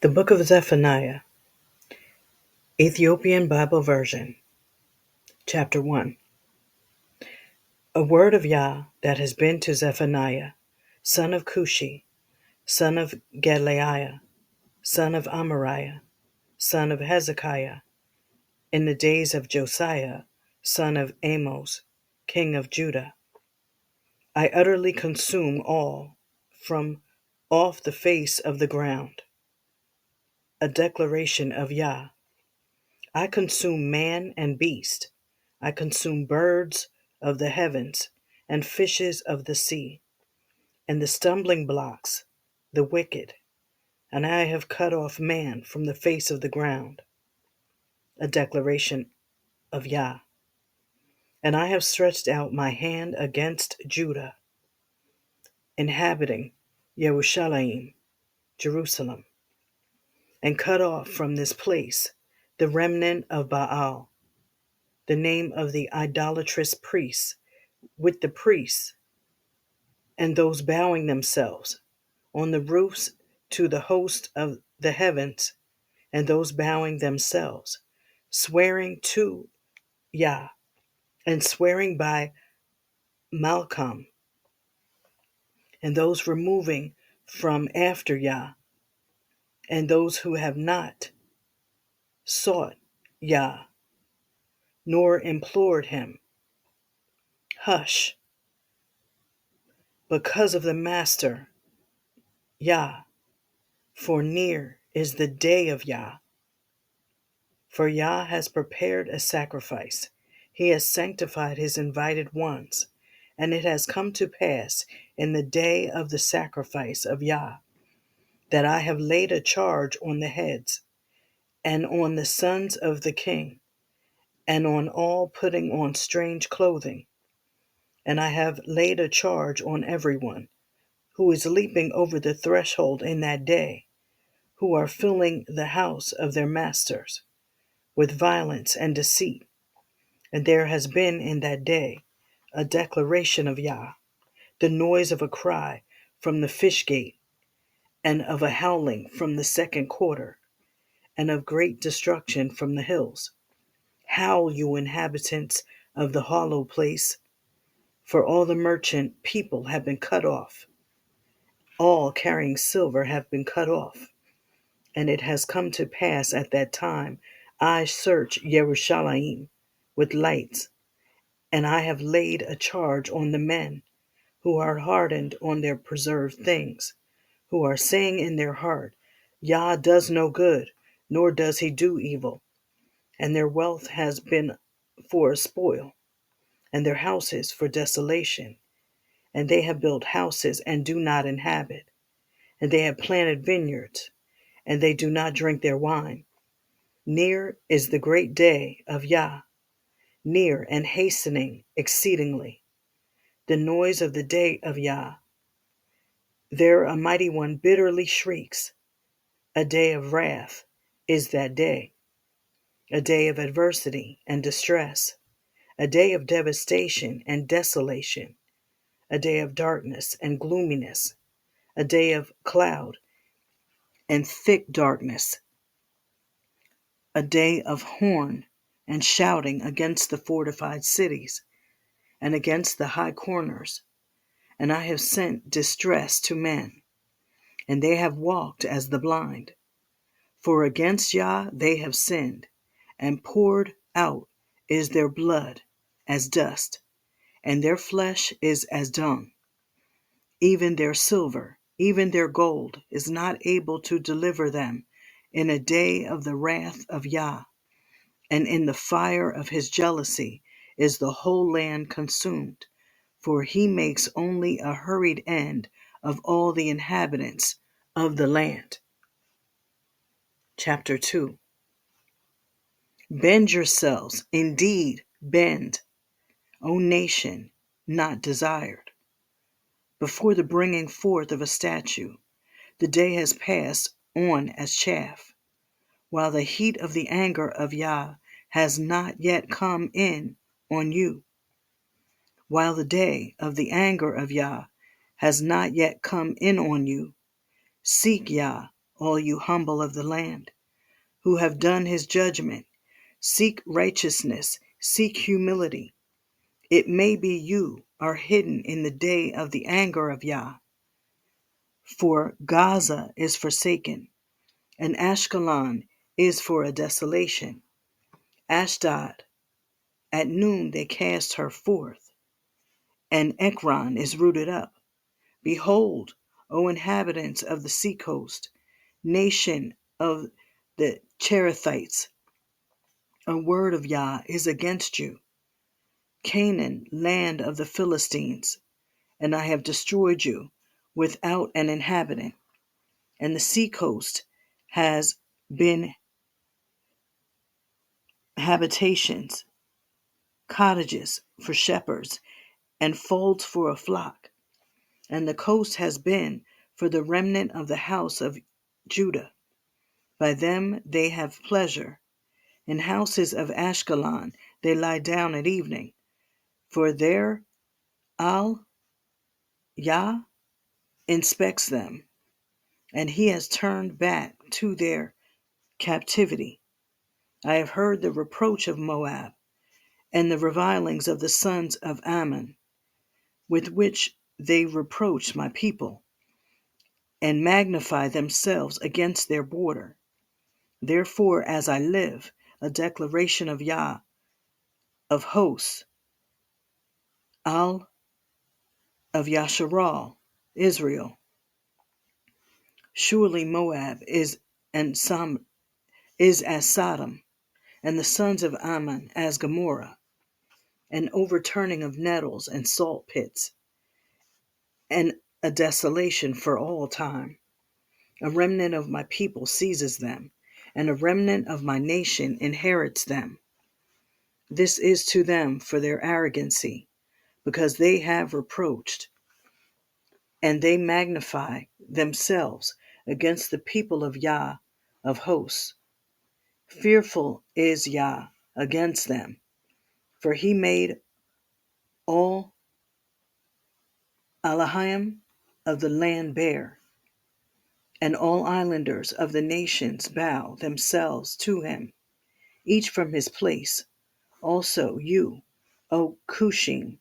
The Book of Zephaniah, Ethiopian Bible Version, Chapter 1. A word of Yah that has been to Zephaniah, son of Cushi, son of Gedaliah, son of Amariah, son of Hezekiah, in the days of Josiah, son of Amos, king of Judah. I utterly consume all from off the face of the ground. A declaration of Yah. I consume man and beast. I consume birds of the heavens and fishes of the sea, and the stumbling blocks, the wicked, and I have cut off man from the face of the ground. A declaration of Yah. And I have stretched out my hand against Judah, inhabiting Yerushalayim, Jerusalem, and cut off from this place the remnant of Baal, the name of the idolatrous priests, with the priests and those bowing themselves on the roofs to the host of the heavens, and those bowing themselves, swearing to Yah, and swearing by Malcham, and those removing from after Yah, and those who have not sought Yah, nor implored him. Hush, because of the Master, Yah, for near is the day of Yah. For Yah has prepared a sacrifice. He has sanctified his invited ones. And it has come to pass in the day of the sacrifice of Yah that I have laid a charge on the heads and on the sons of the king and on all putting on strange clothing. And I have laid a charge on everyone who is leaping over the threshold in that day, who are filling the house of their masters with violence and deceit. And there has been in that day a declaration of Yah, the noise of a cry from the fish gate, and of a howling from the second quarter, and of great destruction from the hills. Howl, you inhabitants of the hollow place, for all the merchant people have been cut off. All carrying silver have been cut off. And it has come to pass at that time, I search Yerushalayim with lights, and I have laid a charge on the men who are hardened on their preserved things, who are saying in their heart, Yah does no good, nor does he do evil. And their wealth has been for a spoil, and their houses for desolation. And they have built houses and do not inhabit. And they have planted vineyards, and they do not drink their wine. Near is the great day of Yah, near and hastening exceedingly. The noise of the day of Yah. There a mighty one bitterly shrieks. A day of wrath is that day, a day of adversity and distress, a day of devastation and desolation, a day of darkness and gloominess, a day of cloud and thick darkness, a day of horn and shouting against the fortified cities and against the high corners. And I have sent distress to men, and they have walked as the blind. For against Yah they have sinned, and poured out is their blood as dust, and their flesh is as dung. Even their silver, even their gold, is not able to deliver them in a day of the wrath of Yah, and in the fire of his jealousy is the whole land consumed, for he makes only a hurried end of all the inhabitants of the land. Chapter 2. Bend yourselves, indeed, bend, O nation not desired. Before the bringing forth of a statue, the day has passed on as chaff, while the heat of the anger of Yah has not yet come in on you. While the day of the anger of Yah has not yet come in on you, seek Yah, all you humble of the land, who have done his judgment. Seek righteousness, seek humility. It may be you are hidden in the day of the anger of Yah. For Gaza is forsaken, and Ashkelon is for a desolation. Ashdod, at noon they cast her forth, and Ekron is rooted up. Behold, O inhabitants of the seacoast, nation of the Cherethites, a word of Yah is against you. Canaan, land of the Philistines, and I have destroyed you without an inhabitant. And the seacoast has been habitations, cottages for shepherds, and folds for a flock. And the coast has been for the remnant of the house of Judah. By them they have pleasure. In houses of Ashkelon they lie down at evening. For there Yah inspects them, and he has turned back to their captivity. I have heard the reproach of Moab, and the revilings of the sons of Ammon, with which they reproach my people, and magnify themselves against their border. Therefore, as I live, a declaration of Yah of hosts, of Yasharal, Israel. Surely Moab is as Sodom, and the sons of Ammon as Gomorrah, an overturning of nettles and salt pits, and a desolation for all time. A remnant of my people seizes them, and a remnant of my nation inherits them. This is to them for their arrogancy, because they have reproached, and they magnify themselves against the people of Yah of hosts. Fearful is Yah against them, for he made all Elohim of the land bare, and all islanders of the nations bow themselves to him, each from his place. Also you, O Cushing,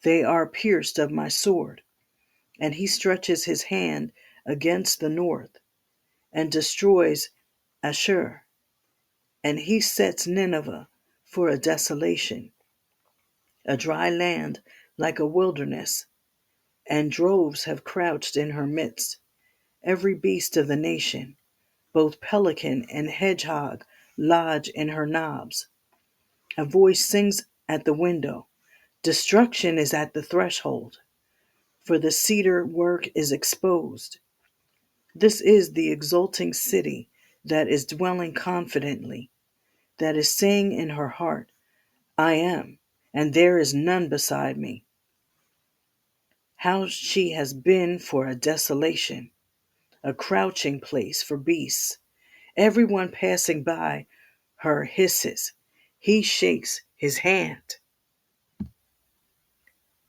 they are pierced of my sword. And he stretches his hand against the north, and destroys Ashur, and he sets Nineveh for a desolation, a dry land like a wilderness, and droves have crouched in her midst. Every beast of the nation, both pelican and hedgehog, lodge in her knobs. A voice sings at the window, destruction is at the threshold, for the cedar work is exposed. This is the exulting city that is dwelling confidently, that is saying in her heart, I am, and there is none beside me. How she has been for a desolation, a crouching place for beasts. Everyone passing by her hisses. He shakes his hand.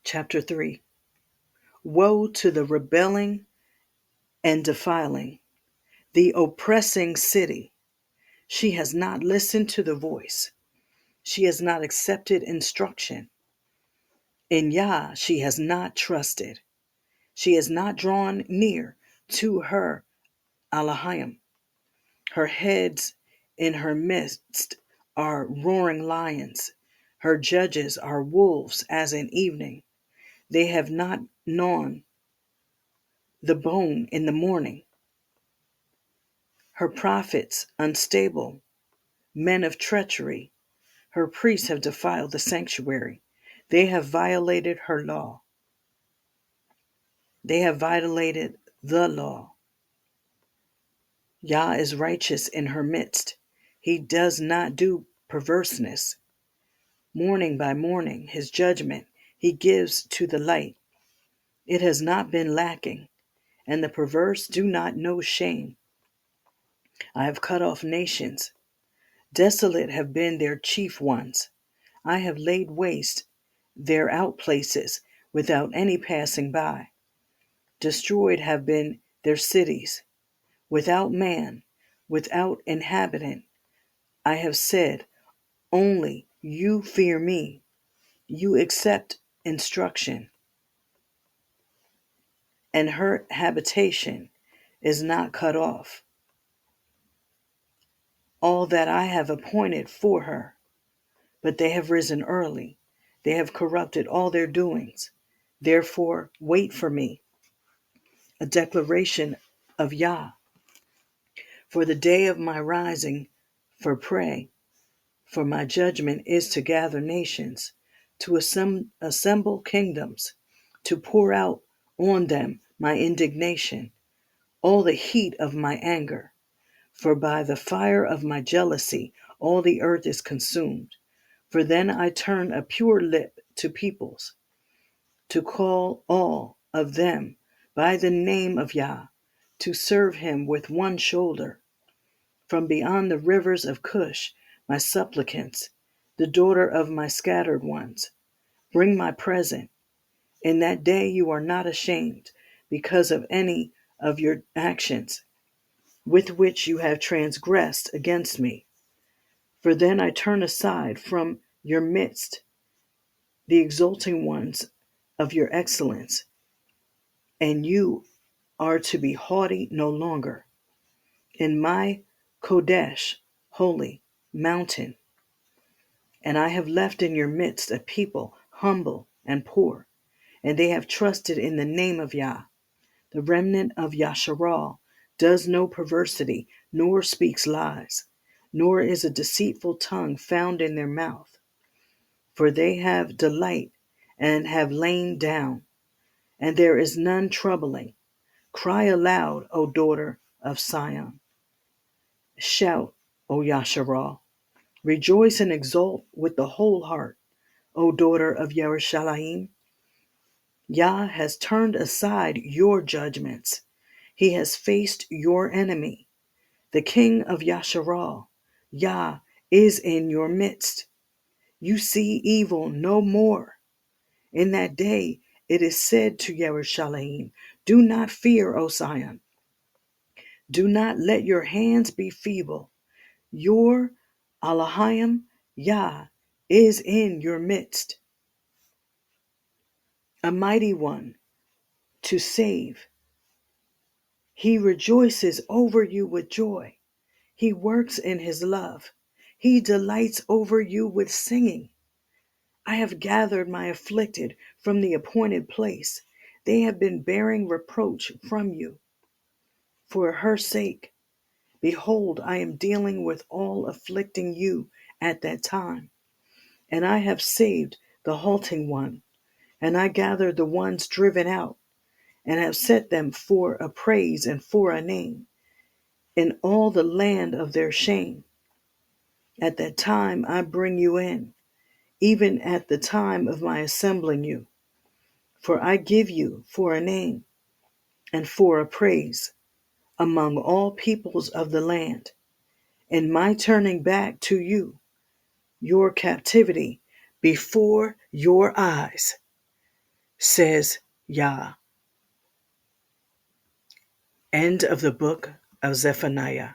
Chapter 3. Woe to the rebelling and defiling, the oppressing city. She has not listened to the voice. She has not accepted instruction. In Yah she has not trusted. She has not drawn near to her Elohim. Her heads in her midst are roaring lions. Her judges are wolves as in evening. They have not gnawn the bone in the morning. Her prophets unstable, men of treachery. Her priests have defiled the sanctuary. They have violated her law. They have violated the law. Yah is righteous in her midst. He does not do perverseness. Morning by morning, his judgment he gives to the light. It has not been lacking, and the perverse do not know shame. I have cut off nations. Desolate have been their chief ones. I have laid waste their outplaces without any passing by. Destroyed have been their cities, without man, without inhabitant. I have said, only you fear me. You accept instruction, and her habitation is not cut off. All that I have appointed for her, but they have risen early. They have corrupted all their doings. Therefore, wait for me, a declaration of Yah. For the day of my rising, for prey, for my judgment is to gather nations, to assemble kingdoms, to pour out on them my indignation, all the heat of my anger. For by the fire of my jealousy all the earth is consumed. For then I turn a pure lip to peoples, to call all of them by the name of Yah, to serve him with one shoulder. From beyond the rivers of Cush, my supplicants, the daughter of my scattered ones, bring my present. In that day you are not ashamed because of any of your actions with which you have transgressed against me. For then I turn aside from your midst the exulting ones of your excellence, and you are to be haughty no longer. In my Kodesh, holy mountain, and I have left in your midst a people humble and poor, and they have trusted in the name of Yah. The remnant of Yasharal does no perversity, nor speaks lies, nor is a deceitful tongue found in their mouth. For they have delight and have lain down, and there is none troubling. Cry aloud, O daughter of Sion. Shout, O Yasharal. Rejoice and exult with the whole heart, O daughter of Yerushalayim. Yah has turned aside your judgments. He has faced your enemy. The king of Yasharal, Yah, is in your midst. You see evil no more. In that day it is said to Yerushalayim, do not fear, O Sion. Do not let your hands be feeble. Your Elohim, Yah, is in your midst, a mighty one to save. He rejoices over you with joy. He works in his love. He delights over you with singing. I have gathered my afflicted from the appointed place. They have been bearing reproach from you. For her sake, behold, I am dealing with all afflicting you at that time. And I have saved the halting one, and I gathered the ones driven out, and have set them for a praise and for a name in all the land of their shame. At that time I bring you in, even at the time of my assembling you. For I give you for a name and for a praise among all peoples of the land, in my turning back to you your captivity before your eyes, says Yah. End of the book of Zephaniah.